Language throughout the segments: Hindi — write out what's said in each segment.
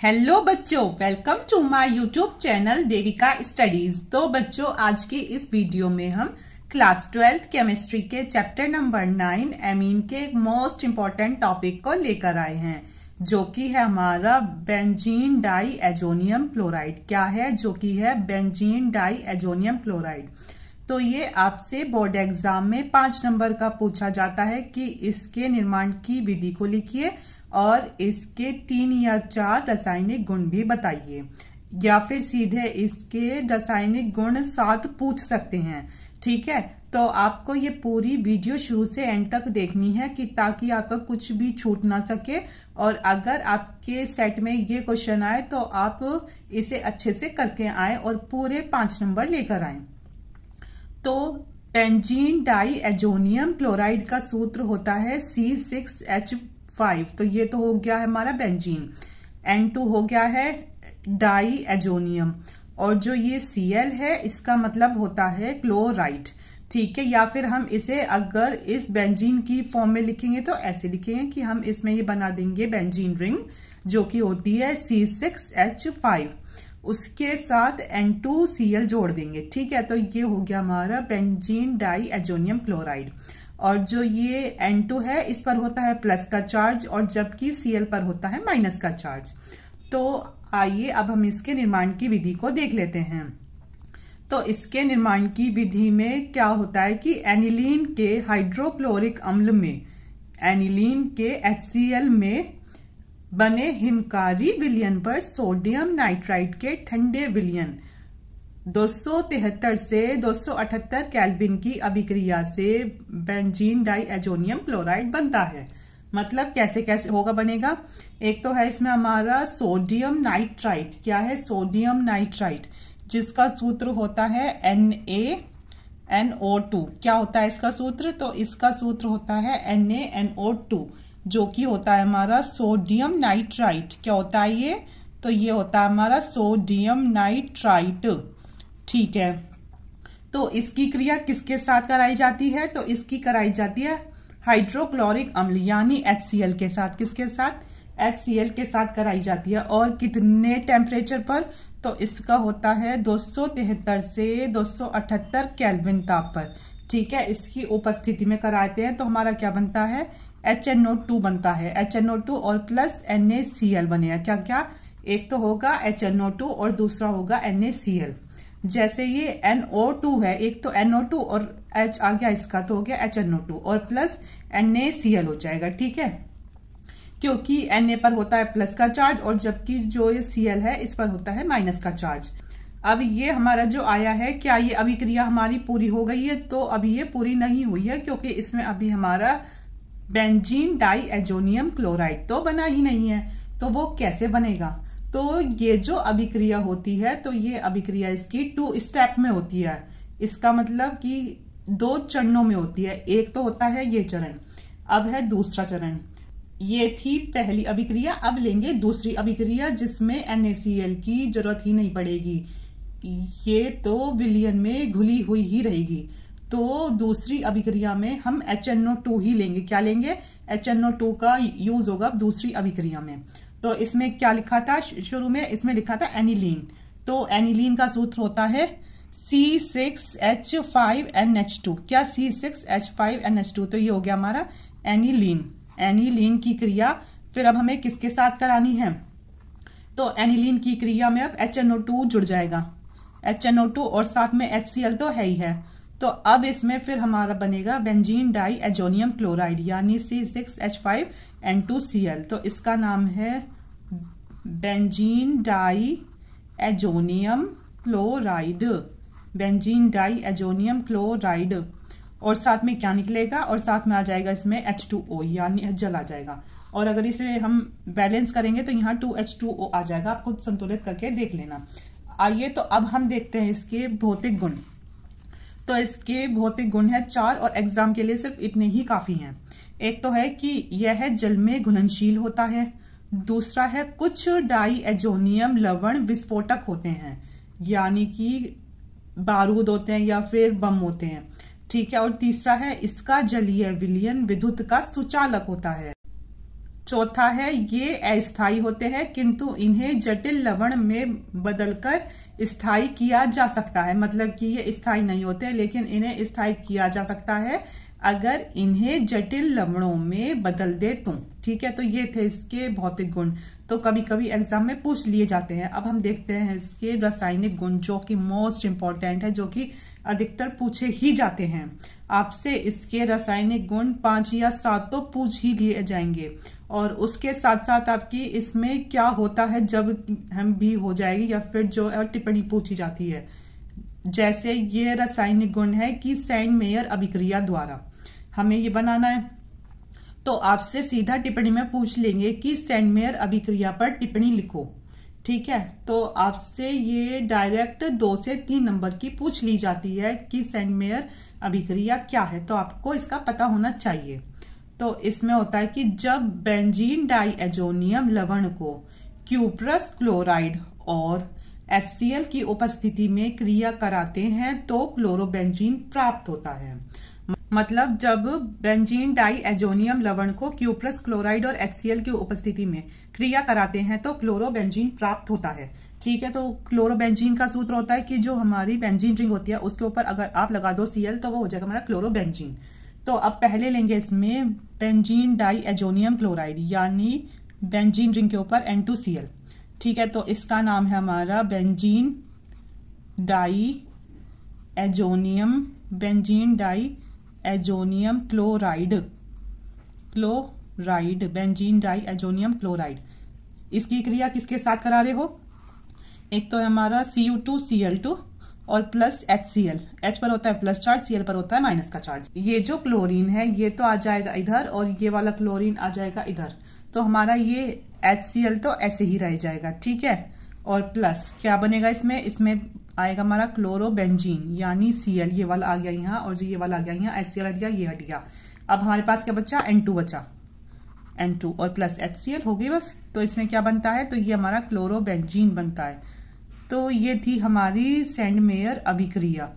हेलो बच्चों, welcome to my YouTube channel Devika studies. तो बच्चों, आज की इस वीडियो में हम क्लास 12th केमिस्ट्री के चैप्टर नंबर 9 एमीन के एक मोस्ट इम्पॉर्टेंट टॉपिक को लेकर आए हैं, जो कि है हमारा बेंजीन डाई एजोनियम क्लोराइड। क्या है? जो कि है बेंजीन डाई एजोनियम क्लोराइड। तो ये आपसे बोर्ड एग्जाम में 5 नंबर का पूछा जाता है कि इसके निर्माण की विधि को लिखिए और इसके 3 या 4 रासायनिक गुण भी बताइए, या फिर सीधे इसके रासायनिक गुण 7 पूछ सकते हैं। ठीक है, तो आपको ये पूरी वीडियो शुरू से एंड तक देखनी है कि ताकि आपका कुछ भी छूट ना सके, और अगर आपके सेट में ये क्वेश्चन आए तो आप इसे अच्छे से करके आए और पूरे 5 नंबर लेकर आए। तो बेंजीन डाई एजोनियम क्लोराइड का सूत्र होता है C6H5। तो ये तो हो गया है हमारा बेंजीन। N2 हो गया है डाई एजोनियम, और जो ये Cl है इसका मतलब होता है क्लोराइड। ठीक है, या फिर हम इसे अगर इस बेंजीन की फॉर्म में लिखेंगे तो ऐसे लिखेंगे कि हम इसमें ये बना देंगे बेंजीन रिंग, जो कि होती है C6H5। उसके साथ N2Cl जोड़ देंगे। ठीक है, तो ये हो गया हमारा बेंजीन डाई एजोनियम क्लोराइड। और जो ये N2 है इस पर होता है प्लस का चार्ज, और जबकि Cl पर होता है माइनस का चार्ज। तो आइए अब हम इसके निर्माण की विधि को देख लेते हैं। तो इसके निर्माण की विधि में क्या होता है कि एनिलीन के हाइड्रोक्लोरिक अम्ल में, एनिलीन के HCl में बने हिमकारी विलयन पर सोडियम नाइट्राइड के ठंडे विलयन 273 से 278 केल्विन की अभिक्रिया से बेंजीन डाई एजोनियम क्लोराइड बनता है। मतलब कैसे कैसे होगा बनेगा? एक तो है इसमें हमारा सोडियम नाइट्राइड। क्या है? सोडियम नाइट्राइड, जिसका सूत्र होता है NaNO2। क्या होता है इसका सूत्र? तो इसका सूत्र होता है NaNO2, जो कि होता है हमारा सोडियम नाइट्राइट। क्या होता है ये? तो ये होता है हमारा सोडियम नाइट्राइट। ठीक है, तो इसकी क्रिया किसके साथ कराई जाती है? तो इसकी कराई जाती है हाइड्रोक्लोरिक अम्ल यानी HCl के साथ। किसके साथ? HCl के साथ कराई जाती है। और कितने टेम्परेचर पर? तो इसका होता है 273 से 278 केल्विन ताप पर। ठीक है, इसकी उपस्थिति में कराते हैं तो हमारा क्या बनता है? HNO2 बनता है। HNO2 और प्लस NaCl बनेगा। क्या क्या? एक तो होगा HNO2 और दूसरा होगा NaCl। जैसे ये NO2 है, एक तो NO2 और H आ गया इसका, तो हो गया HNO2 और प्लस NaCl हो जाएगा। ठीक है, क्योंकि Na पर होता है प्लस का चार्ज और जबकि जो ये Cl है इस पर होता है माइनस का चार्ज। अब ये हमारा जो आया है, क्या ये अभिक्रिया हमारी पूरी हो गई है? तो अभी ये पूरी नहीं हुई है, क्योंकि इसमें अभी हमारा बेंजीन डाई एजोनियम क्लोराइड तो बना ही नहीं है। तो वो कैसे बनेगा? तो ये जो अभिक्रिया होती है, तो ये अभिक्रिया इसकी 2 स्टेप में होती है। इसका मतलब कि 2 चरणों में होती है। एक तो होता है ये चरण, अब है दूसरा चरण। ये थी पहली अभिक्रिया, अब लेंगे दूसरी अभिक्रिया जिसमें NaCl की जरूरत ही नहीं पड़ेगी। ये तो विलयन में घुली हुई ही रहेगी। तो दूसरी अभिक्रिया में हम HNO2 ही लेंगे। क्या लेंगे? HNO2 का यूज होगा दूसरी अभिक्रिया में। तो इसमें क्या लिखा था शुरू में? इसमें लिखा था एनिलीन। तो एनिलीन का सूत्र होता है C6H5NH2। क्या? C6H5NH2। तो ये हो गया हमारा एनिलीन। एनिलीन की क्रिया फिर अब हमें किसके साथ करानी है? तो एनिलीन की क्रिया में अब HNO2 जुड़ जाएगा। HNO2 और साथ में HCl तो है ही है। तो अब इसमें फिर हमारा बनेगा बेंजीन डाई एजोनियम क्लोराइड यानी C6H5N2Cl। तो इसका नाम है benzene diazonium chloride. Benzene diazonium chloride. और साथ में क्या निकलेगा? और साथ में आ जाएगा इसमें H2O यानी जल आ जाएगा। और अगर इसे हम बैलेंस करेंगे तो यहाँ 2H2O आ जाएगा। आप खुद संतुलित करके देख लेना। आइए तो अब हम देखते हैं इसके भौतिक गुण। तो इसके भौतिक गुण है 4 और एग्जाम के लिए सिर्फ इतने ही काफी हैं। एक तो है कि यह जल में घुलनशील होता है। दूसरा है कुछ डाई एजोनियम लवण विस्फोटक होते हैं, यानी कि बारूद होते हैं या फिर बम होते हैं। ठीक है, और तीसरा है इसका जलीय विलयन विद्युत का सुचालक होता है। चौथा है ये अस्थायी होते हैं किंतु इन्हें जटिल लवण में बदलकर स्थायी किया जा सकता है। मतलब कि ये स्थायी नहीं होते लेकिन इन्हें स्थायी किया जा सकता है अगर इन्हें जटिल लवणों में बदल दे तो। ठीक है, तो ये थे इसके भौतिक गुण, तो कभी कभी एग्जाम में पूछ लिए जाते हैं। अब हम देखते हैं इसके रासायनिक गुण जो कि मोस्ट इंपॉर्टेंट है, जो कि अधिकतर पूछे ही जाते हैं आपसे। इसके रासायनिक गुण 5 या 7 तो पूछ ही लिए जाएंगे और उसके साथ साथ आपकी इसमें क्या होता है जब हम भी हो जाएगी या फिर जो टिप्पणी पूछी जाती है। जैसे ये रासायनिक गुण है कि सेंड मेयर अभिक्रिया द्वारा हमें ये बनाना है, तो आपसे सीधा टिप्पणी में पूछ लेंगे कि सेंड मेयर अभिक्रिया पर टिप्पणी लिखो। ठीक है, तो आपसे ये डायरेक्ट 2 से 3 नंबर की पूछ ली जाती है कि सेंड मेयर अभिक्रिया क्या है, तो आपको इसका पता होना चाहिए। तो इसमें होता है कि जब बेंजीन डाइएजोनियम लवण को क्यूप्रस क्लोराइड और HCl की उपस्थिति में क्रिया कराते हैं तो क्लोरोबेंजीन प्राप्त होता है। मतलब जब बेंजीन डाइएजोनियम लवण को क्यूप्रस क्लोराइड और HCl की उपस्थिति में क्रिया कराते हैं तो क्लोरोबेंजीन प्राप्त होता है। ठीक है, तो क्लोरोबेंजीन का सूत्र होता है कि जो हमारी बेंजीन रिंग होती है उसके ऊपर अगर आप लगा दो Cl तो वो हो जाएगा हमारा क्लोरोबेंजीन। तो अब पहले लेंगे इसमें बेंजीन डाइएजोनियम क्लोराइड यानी बेंजीन रिंग के ऊपर N2Cl। ठीक है, तो इसका नाम है हमारा benzene diazonium chloride benzene diazonium chloride. इसकी क्रिया किसके साथ करा रहे हो? एक तो है हमारा Cu2Cl2 और प्लस HCl। H पर होता है प्लस चार्ज, Cl पर होता है माइनस का चार्ज। ये जो क्लोरीन है ये तो आ जाएगा इधर और ये वाला क्लोरीन आ जाएगा इधर, तो हमारा ये HCl तो ऐसे ही रह जाएगा। ठीक है, और प्लस क्या बनेगा इसमें आएगा हमारा क्लोरोबेंजीन यानी Cl, ये वाला आ गया यहाँ और जो ये वाला आ गया यहाँ, HCl हट गया, ये हट गया। अब हमारे पास क्या बचा? N2 बचा, N2 और प्लस HCl हो गई बस। तो इसमें क्या बनता है? तो ये हमारा क्लोरोबेंजीन बनता है। तो ये थी हमारी सेंड मेयर अभिक्रिया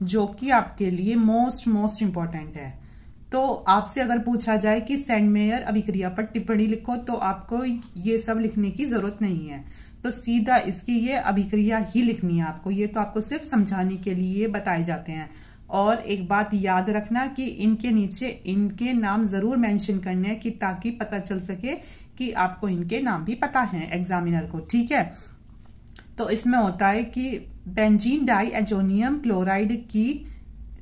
जो कि आपके लिए मोस्ट इम्पॉर्टेंट है। तो आपसे अगर पूछा जाए कि सेंड मेयर अभिक्रिया पर टिप्पणी लिखो तो आपको ये सब लिखने की जरूरत नहीं है, तो सीधा इसकी ये अभिक्रिया ही लिखनी है आपको। ये तो आपको सिर्फ समझाने के लिए बताए जाते हैं। और एक बात याद रखना कि इनके नीचे इनके नाम जरूर मेंशन करने हैं कि ताकि पता चल सके कि आपको इनके नाम भी पता है एग्जामिनर को। ठीक है, तो इसमें होता है कि बेंजीन डाइएजोनियम क्लोराइड की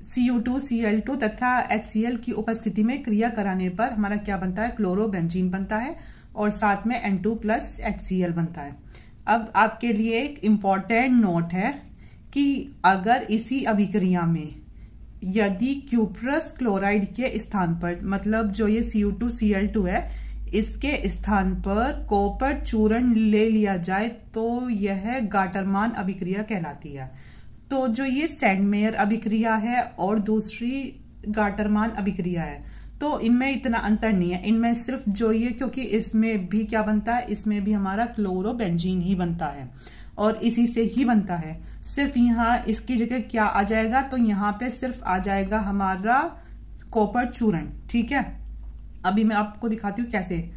Cu2Cl2 तथा HCl की उपस्थिति में क्रिया कराने पर हमारा क्या बनता है? क्लोरोबेंजीन बनता है और साथ में N2 प्लस HCl बनता है। अब आपके लिए एक इम्पॉर्टेंट नोट है कि अगर इसी अभिक्रिया में यदि क्यूप्रस क्लोराइड के स्थान पर, मतलब जो ये Cu2Cl2 है इसके स्थान पर कॉपर चूर्ण ले लिया जाए तो यह गाटरमान अभिक्रिया कहलाती है। तो जो ये सेंड मेयर अभिक्रिया है और दूसरी गाटरमान अभिक्रिया है तो इनमें इतना अंतर नहीं है। इनमें सिर्फ जो ये, क्योंकि इसमें भी क्या बनता है? इसमें भी हमारा क्लोरोबेंजीन ही बनता है और इसी से ही बनता है। सिर्फ यहाँ इसकी जगह क्या आ जाएगा? तो यहाँ पे सिर्फ आ जाएगा हमारा कॉपर चूर्ण। ठीक है, अभी मैं आपको दिखाती हूँ कैसे।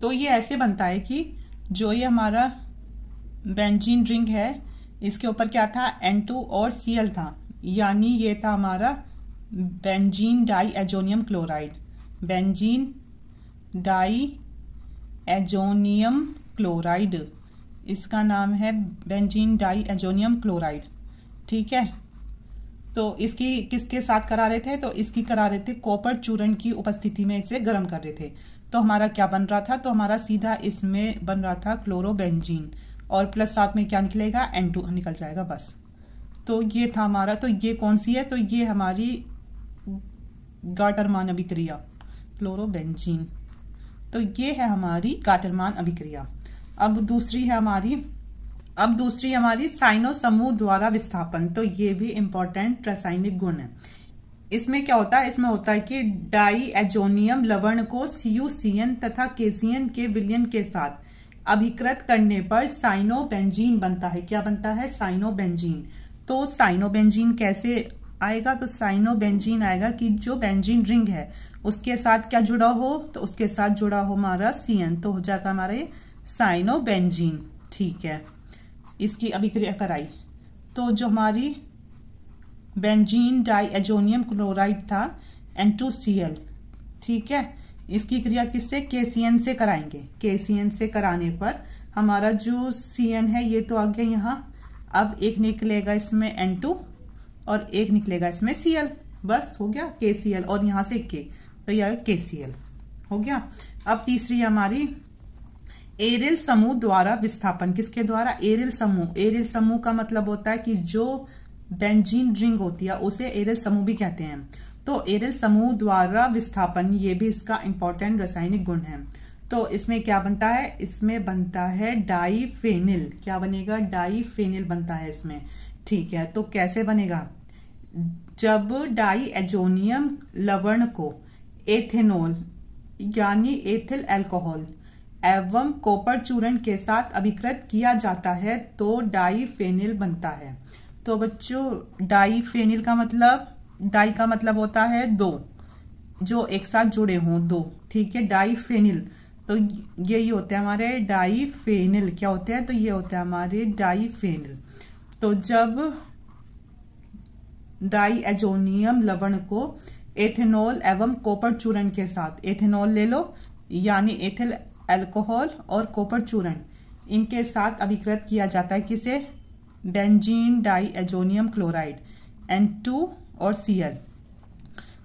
तो ये ऐसे बनता है कि जो ये हमारा बेंजीन रिंग है इसके ऊपर क्या था? N2 और Cl था, यानी ये था हमारा benzene diazonium chloride. Benzene diazonium chloride, इसका नाम है बेंजीन डाइएजोनियम क्लोराइड। ठीक है, तो इसकी किसके साथ करा रहे थे? तो इसकी करा रहे थे कॉपर चूर्ण की उपस्थिति में इसे गर्म कर रहे थे। तो हमारा क्या बन रहा था? तो हमारा सीधा इसमें बन रहा था क्लोरोबेंजीन और प्लस साथ में क्या निकलेगा? N2 निकल जाएगा बस। तो ये था हमारा। तो ये कौन सी है? तो ये हमारी गाटरमान अभिक्रिया, क्लोरोबेंजीन। तो ये है हमारी गाटरमान अभिक्रिया। अब दूसरी हमारी साइनो समूह द्वारा विस्थापन। तो ये भी इंपॉर्टेंट रासायनिक गुण है। इसमें क्या होता है? इसमें होता है कि डाइएजोनियम लवण को CuCN तथा KCN के विलयन के साथ अभिकृत करने पर साइनोबेंजीन बनता है। क्या बनता है? साइनोबेंजीन। तो साइनोबेंजीन कैसे आएगा तो साइनोबेंजीन आएगा कि जो बेंजीन रिंग है उसके साथ क्या जुड़ा हो, तो उसके साथ जुड़ा हो हमारा CN, तो हो जाता है हमारा ये साइनोबेंजीन। ठीक है, इसकी अभिक्रिया कराई तो जो हमारी बेंजीन डाइएजोनियम क्लोराइड था N2Cl, ठीक है, इसकी क्रिया किससे, KCN से कराएंगे। KCN से कराने पर हमारा जो CN है ये तो आ गया यहाँ, अब एक निकलेगा इसमें N2 और एक निकलेगा इसमें Cl, बस हो गया KCl, और यहाँ से K, तो यह KCl हो गया। अब तीसरी हमारी एरिल समूह द्वारा विस्थापन, किसके द्वारा, एरिल समूह। एरिल समूह का मतलब होता है कि जो बेंजीन रिंग होती है उसे एरिल समूह भी कहते हैं। तो एरिल समूह द्वारा विस्थापन ये भी इसका इंपॉर्टेंट रासायनिक गुण है। तो इसमें क्या बनता है, इसमें बनता है डाईफेनिल। क्या बनेगा, डाईफेनिल बनता है इसमें। ठीक है, तो कैसे बनेगा, जब डाईएजोनियम लवण को एथेनॉल यानी एथिल अल्कोहल एवं कॉपर चूर्ण के साथ अभिकृत किया जाता है तो डाईफेनिल बनता है। तो बच्चों डाईफेनिल का मतलब, डाई का मतलब होता है दो, जो एक साथ जुड़े हों दो, ठीक है, डाईफेनिल। तो यही होते हैं हमारे डाईफेनिल, क्या होते हैं, तो ये होते हैं हमारे डाईफेनिल। तो जब डाईएजोनियम लवण को एथेनॉल एवं कॉपर चूर्ण के साथ, एथेनॉल ले लो यानी एथिल अल्कोहल और कॉपर चूर्ण, इनके साथ अभिकृत किया जाता है किसे, बेंजीन डाईएजोनियम क्लोराइड N2 और Cl,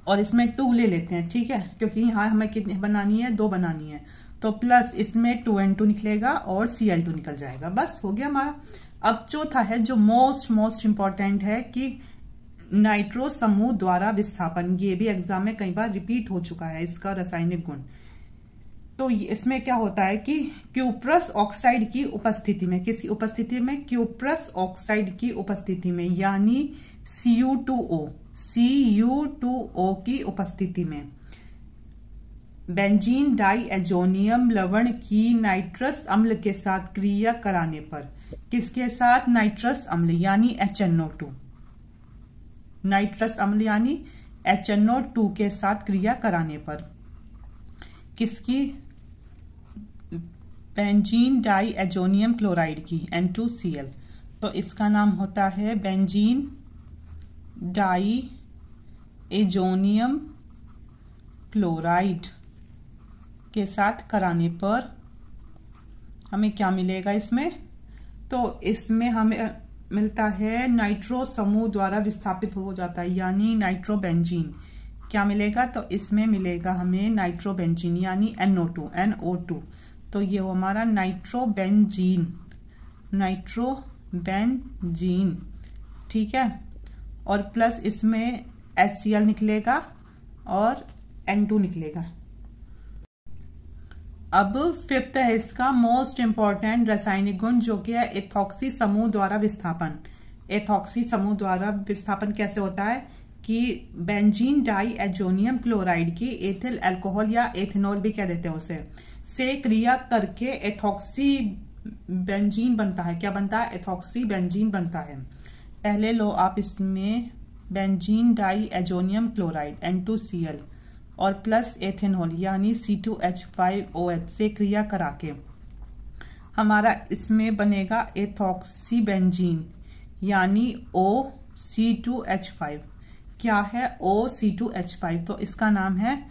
और इसमें 2 ले लेते हैं, ठीक है, क्योंकि यहाँ हमें कितनी बनानी है, 2 बनानी है, तो प्लस इसमें 2N2 निकलेगा और Cl2 निकल जाएगा, बस हो गया हमारा। अब चौथा है जो मोस्ट इंपॉर्टेंट है कि नाइट्रो समूह द्वारा विस्थापन, ये भी एग्जाम में कई बार रिपीट हो चुका है इसका रासायनिक गुण। तो इसमें क्या होता है कि क्यूप्रस ऑक्साइड की उपस्थिति में, किसी उपस्थिति में, क्यूप्रस ऑक्साइड की उपस्थिति में यानी Cu2O की उपस्थिति में बेंजीन डाईएजोनियम लवण की नाइट्रस अम्ल के साथ क्रिया कराने पर, किसके साथ, नाइट्रस अम्ल यानी HNO2, नाइट्रस अम्ल यानी HNO2 के साथ क्रिया कराने पर, किसकी, बेंजीन डाईएजोनियम क्लोराइड की N2Cl, तो इसका नाम होता है बेंजीन डाईएजोनियम क्लोराइड के साथ कराने पर हमें क्या मिलेगा इसमें, तो इसमें हमें मिलता है नाइट्रो समूह द्वारा विस्थापित हो जाता है यानी नाइट्रोबेंजीन। क्या मिलेगा, तो इसमें मिलेगा हमें नाइट्रोबेंजीन यानी NO2, तो ये हो हमारा नाइट्रोबेंजीन, ठीक है, और प्लस इसमें HCl निकलेगा और N2 निकलेगा। अब फिफ्थ है इसका मोस्ट इंपॉर्टेंट रासायनिक गुण जो कि है एथॉक्सी समूह द्वारा विस्थापन। एथॉक्सी समूह द्वारा विस्थापन कैसे होता है कि बेंजीन डाईएजोनियम क्लोराइड की एथिल अल्कोहल या एथेनॉल भी कह देते हैं उसे, से क्रिया करके एथॉक्सी बेंजीन बनता है। क्या बनता है, एथॉक्सी बेंजीन बनता है। पहले लो आप इसमें बेंजीन डाईएजोनियम क्लोराइड N2Cl और प्लस एथेनॉल यानी C2H5OH से क्रिया करा के हमारा इसमें बनेगा एथॉक्सी बेंजीन यानी OC2H5। क्या है, OC2H5, तो इसका नाम है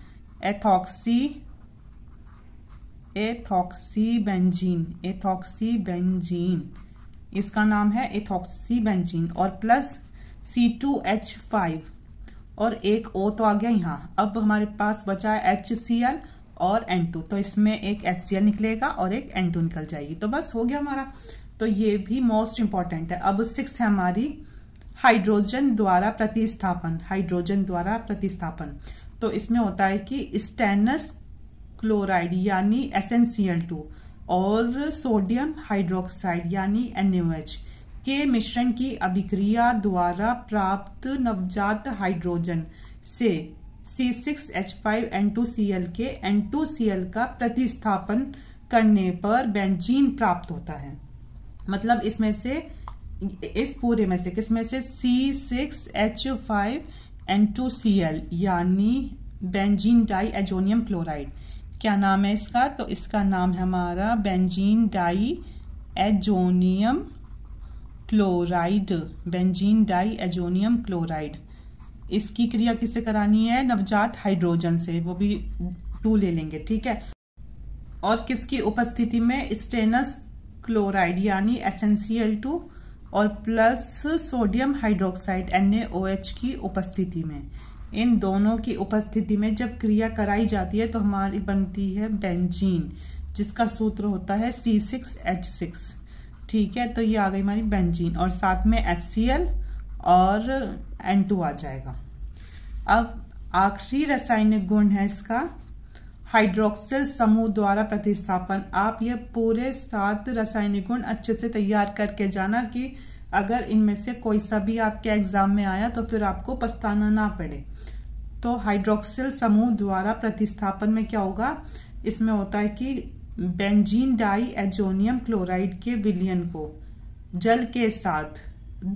एथॉक्सी बेंजीन, इसका नाम है एथॉक्सी बेंजीन और प्लस C2H5 और एक O तो आ गया यहाँ। अब हमारे पास बचा है HCl और N2, तो इसमें एक HCl निकलेगा और एक N2 निकल जाएगी, तो बस हो गया हमारा। तो ये भी मोस्ट इंपॉर्टेंट है। अब सिक्स्थ है हमारी हाइड्रोजन द्वारा प्रतिस्थापन। तो इसमें होता है कि स्टेनस क्लोराइड यानी SnCl2 और सोडियम हाइड्रोक्साइड यानी NaOH के मिश्रण की अभिक्रिया द्वारा प्राप्त नवजात हाइड्रोजन से C6H5N2Cl के N2Cl का प्रतिस्थापन करने पर बेंजीन प्राप्त होता है। मतलब इसमें से इस पूरे में से किस में से C6H5N2Cl यानी बेंजीन डाई एजोनियम क्लोराइड। क्या नाम है इसका? तो इसका नाम है हमारा benzene diazonium chloride. Benzene diazonium chloride. इसकी क्रिया किससे करानी है? नवजात हाइड्रोजन से, वो भी 2 ले लेंगे, ठीक है। और किसकी उपस्थिति में? स्टेनस क्लोराइड यानी SnCl2 और प्लस सोडियम हाइड्रोक्साइड NaOH की उपस्थिति में। इन दोनों की उपस्थिति में जब क्रिया कराई जाती है तो हमारी बनती है बेंजीन, जिसका सूत्र होता है C6H6, ठीक है। तो ये आ गई हमारी बेंजीन और साथ में HCl और N2 आ जाएगा। अब आखिरी रासायनिक गुण है इसका हाइड्रोक्सिल समूह द्वारा प्रतिस्थापन। आप ये पूरे 7 रासायनिक गुण अच्छे से तैयार करके जाना कि अगर इनमें से कोई सा भी आपके एग्जाम में आया तो फिर आपको पछताना ना पड़े। तो हाइड्रोक्सिल समूह द्वारा प्रतिस्थापन में क्या होगा? इसमें होता है कि बेंजीन डाई एजोनियम क्लोराइड के विलयन को जल के साथ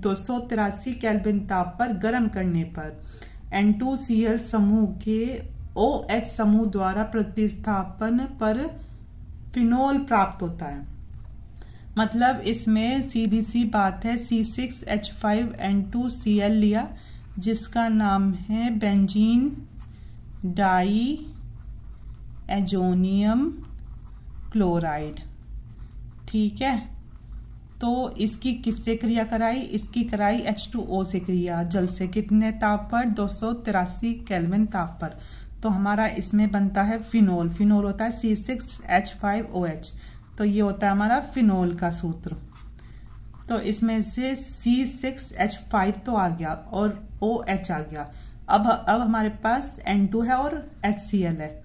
283 केल्विन ताप पर गर्म करने पर N2Cl समूह के OH समूह द्वारा प्रतिस्थापन पर फिनोल प्राप्त होता है। मतलब इसमें सीधी सी बात है, C6H5N2Cl लिया जिसका नाम है बेंजीन डाई एजोनियम क्लोराइड, ठीक है। तो इसकी किससे क्रिया कराई? इसकी कराई H2O से क्रिया, जल से। कितने ताप पर? 283 केल्विन ताप पर। तो हमारा इसमें बनता है फिनोल। फिनोल होता है C6H5OH। तो ये होता है हमारा फिनोल का सूत्र। तो इसमें से C6H5 तो आ गया और OH आ गया। अब हमारे पास N2 है और HCl है,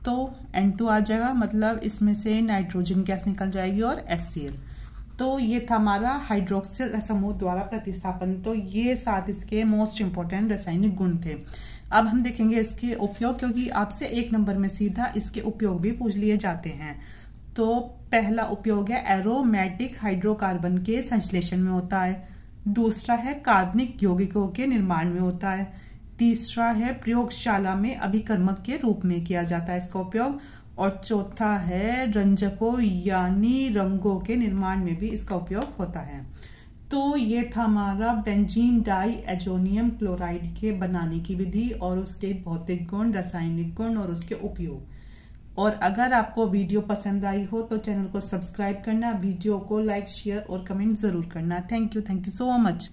तो N2 आ जाएगा, मतलब इसमें से नाइट्रोजन गैस निकल जाएगी और HCl। तो ये था हमारा हाइड्रोक्सिल समूह द्वारा प्रतिस्थापन। तो ये 7 इसके मोस्ट इंपॉर्टेंट रासायनिक गुण थे। अब हम देखेंगे इसके उपयोग, क्योंकि आपसे 1 नंबर में सीधा इसके उपयोग भी पूछ लिए जाते हैं। तो पहला उपयोग है एरोमेटिक हाइड्रोकार्बन के संश्लेषण में होता है। दूसरा है कार्बनिक यौगिकों के निर्माण में होता है। तीसरा है प्रयोगशाला में अभिकर्मक के रूप में किया जाता है इसका उपयोग। और चौथा है रंजकों यानी रंगों के निर्माण में भी इसका उपयोग होता है। तो ये था हमारा बेंजीन डाई एजोनियम क्लोराइड के बनाने की विधि और उसके भौतिक गुण, रासायनिक गुण और उसके उपयोग। और अगर आपको वीडियो पसंद आई हो तो चैनल को सब्सक्राइब करना, वीडियो को लाइक, शेयर और कमेंट जरूर करना। Thank you so much.